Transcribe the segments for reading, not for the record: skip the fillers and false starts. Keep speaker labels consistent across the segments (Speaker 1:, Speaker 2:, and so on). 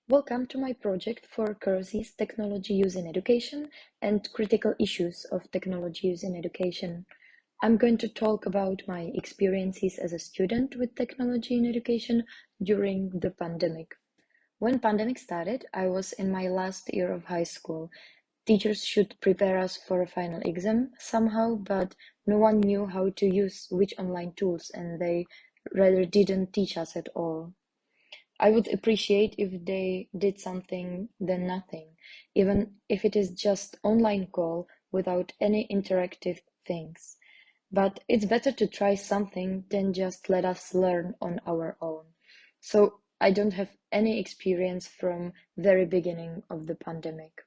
Speaker 1: Welcome to my project for courses Technology Use in Education and Critical Issues of Technology Use in Education. I'm going to talk about my experiences as a student with technology in education during the pandemic. When pandemic started, I was in my last year of high school. Teachers should prepare us for a final exam somehow, but no one knew how to use which online tools and they rather didn't teach us at all. I would appreciate if they did something than nothing, even if it is just online call without any interactive things. But it's better to try something than just let us learn on our own. So I don't have any experience from very beginning of the pandemic.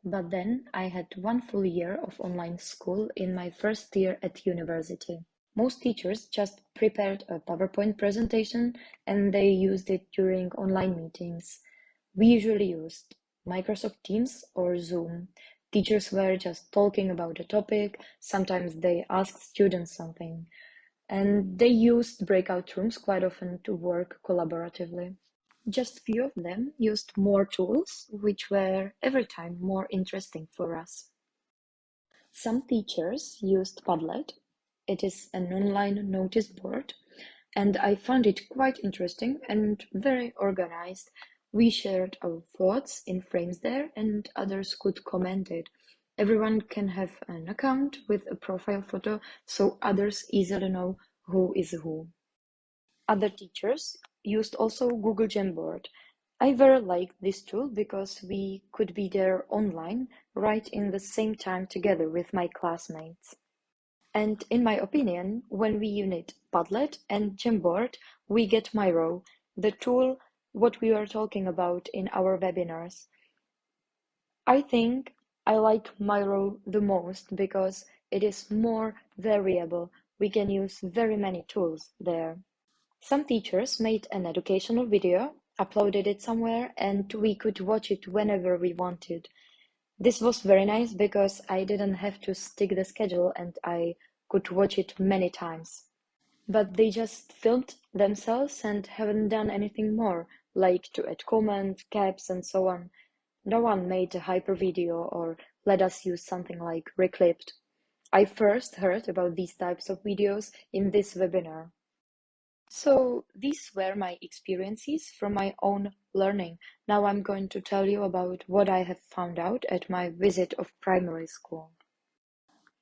Speaker 1: But then I had one full year of online school in my first year at university. Most teachers just prepared a PowerPoint presentation and they used it during online meetings. We usually used Microsoft Teams or Zoom. Teachers were just talking about a topic, sometimes they asked students something, and they used breakout rooms quite often to work collaboratively. Just few of them used more tools, which were every time more interesting for us. Some teachers used Padlet. It is an online notice board, and I found it quite interesting and very organized. We shared our thoughts in frames there, and others could comment it. Everyone can have an account with a profile photo, so others easily know who is who. Other teachers used also Google Jamboard. I very liked this tool because we could be there online right in the same time together with my classmates. And in my opinion, when we unite Padlet and Jamboard, we get Miro, the tool what we are talking about in our webinars. I think I like Miro the most because it is more variable. We can use very many tools there. Some teachers made an educational video, uploaded it somewhere, and we could watch it whenever we wanted. This was very nice because I didn't have to stick the schedule and I could watch it many times. But they just filmed themselves and haven't done anything more, like to add comment, caps, and so on. No one made a hyper video or let us use something like Reclipped. I first heard about these types of videos in this webinar. So these were my experiences from my own learning. Now I'm going to tell you about what I have found out at my visit of primary school.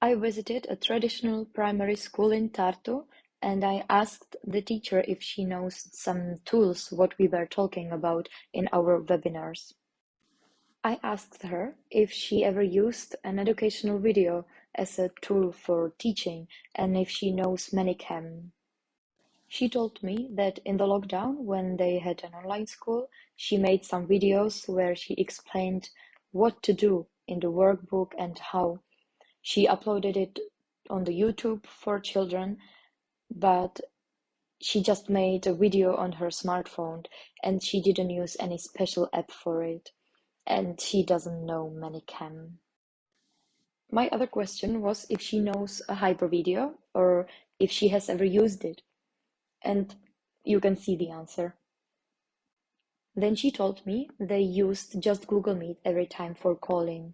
Speaker 1: I visited a traditional primary school in Tartu and I asked the teacher if she knows some tools what we were talking about in our webinars. I asked her if she ever used an educational video as a tool for teaching and if she knows Manicam. She told me that in the lockdown, when they had an online school, she made some videos where she explained what to do in the workbook and how. She uploaded it on the YouTube for children, but she just made a video on her smartphone and she didn't use any special app for it. And she doesn't know Manicam. My other question was if she knows a hyper video or if she has ever used it. And you can see the answer. Then she told me they used just Google Meet every time for calling,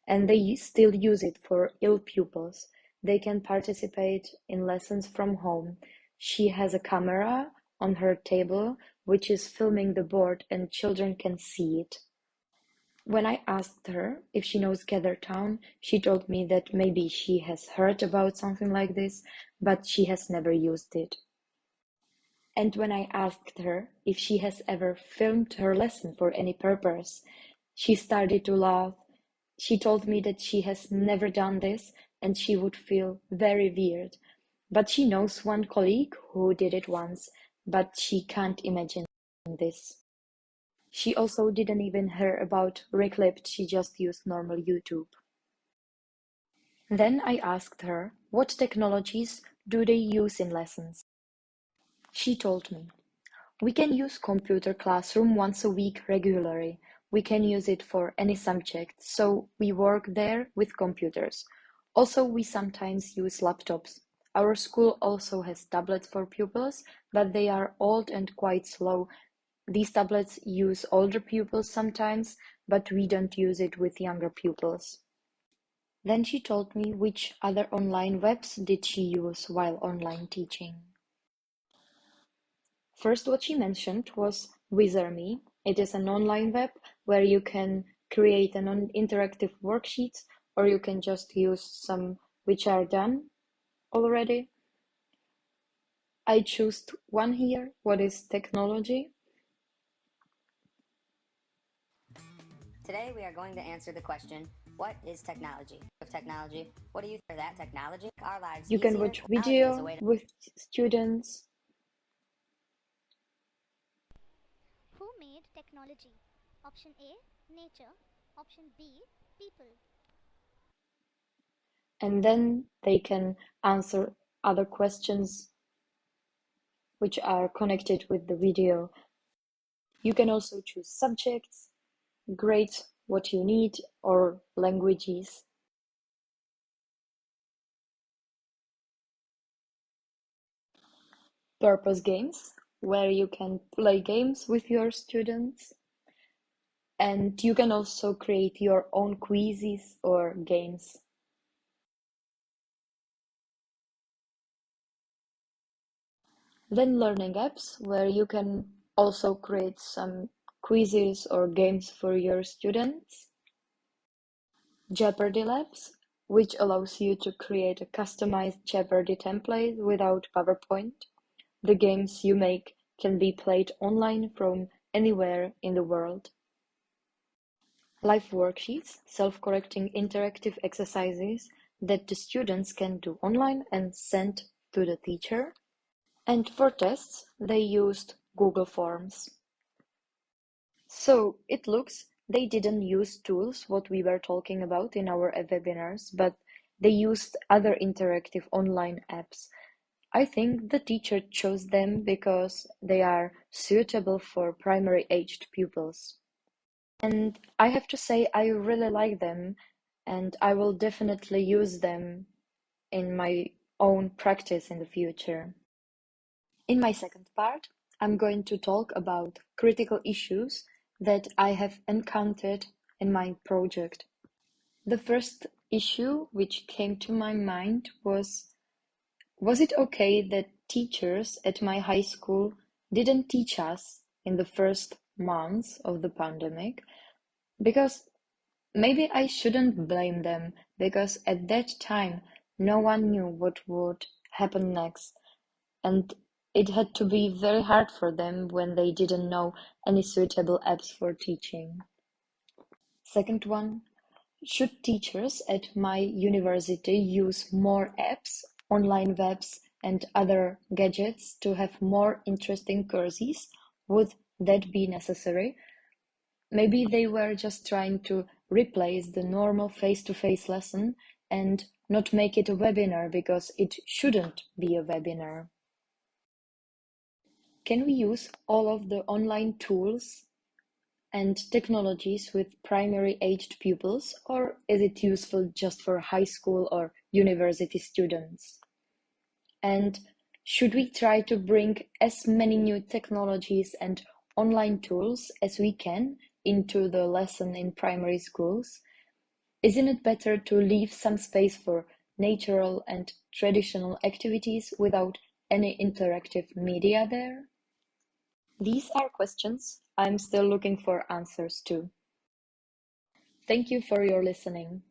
Speaker 1: and they still use it for ill pupils. They can participate in lessons from home. She has a camera on her table which is filming the board and children can see it. When I asked her if she knows Gather Town, she told me that maybe she has heard about something like this, but she has never used it. And when I asked her if she has ever filmed her lesson for any purpose, she started to laugh. She told me that she has never done this and she would feel very weird. But she knows one colleague who did it once, but she can't imagine this. She also didn't even hear about Reclipped, she just used normal YouTube. Then I asked her what technologies do they use in lessons. She told me, we can use computer classroom once a week regularly. We can use it for any subject, so we work there with computers. Also, we sometimes use laptops. Our school also has tablets for pupils, but they are old and quite slow. These tablets use older pupils sometimes, but we don't use it with younger pupils. Then she told me which other online webs did she use while online teaching. First, what she mentioned was Wizard.me. It is an online web where you can create an interactive worksheets, or you can just use some which are done already. I chose one here. What is technology?
Speaker 2: Today we are going to answer the question, what is technology? Of technology, what do you think of that technology? Our lives
Speaker 1: You can
Speaker 2: easier.
Speaker 1: watch
Speaker 2: Technology is a
Speaker 1: video
Speaker 2: way to
Speaker 1: with students.
Speaker 3: Who made technology? Option A, nature. Option B, people.
Speaker 1: And then they can answer other questions which are connected with the video. You can also choose subjects, grades, what you need, or languages. Purpose games, where you can play games with your students. And you can also create your own quizzes or games. Then learning apps, where you can also create some quizzes or games for your students. Jeopardy Labs, which allows you to create a customized Jeopardy template without PowerPoint. The games you make can be played online from anywhere in the world. Live worksheets, self-correcting interactive exercises that the students can do online and send to the teacher. And for tests, they used Google Forms. So it looks they didn't use tools what we were talking about in our webinars, but they used other interactive online apps. I think the teacher chose them because they are suitable for primary aged pupils. And I have to say I really like them, and I will definitely use them in my own practice in the future. In my second part, I'm going to talk about critical issues that I have encountered in my project. The first issue which came to my mind was it okay that teachers at my high school didn't teach us in the first months of the pandemic? Because maybe I shouldn't blame them, because at that time no one knew what would happen next. And it had to be very hard for them when they didn't know any suitable apps for teaching. Second one, should teachers at my university use more apps, online webs, and other gadgets to have more interesting courses? Would that be necessary? Maybe they were just trying to replace the normal face-to-face lesson and not make it a webinar because it shouldn't be a webinar. Can we use all of the online tools and technologies with primary aged pupils, or is it useful just for high school or university students? And should we try to bring as many new technologies and online tools as we can into the lesson in primary schools? Isn't it better to leave some space for natural and traditional activities without any interactive media there? These are questions I'm still looking for answers to. Thank you for your listening.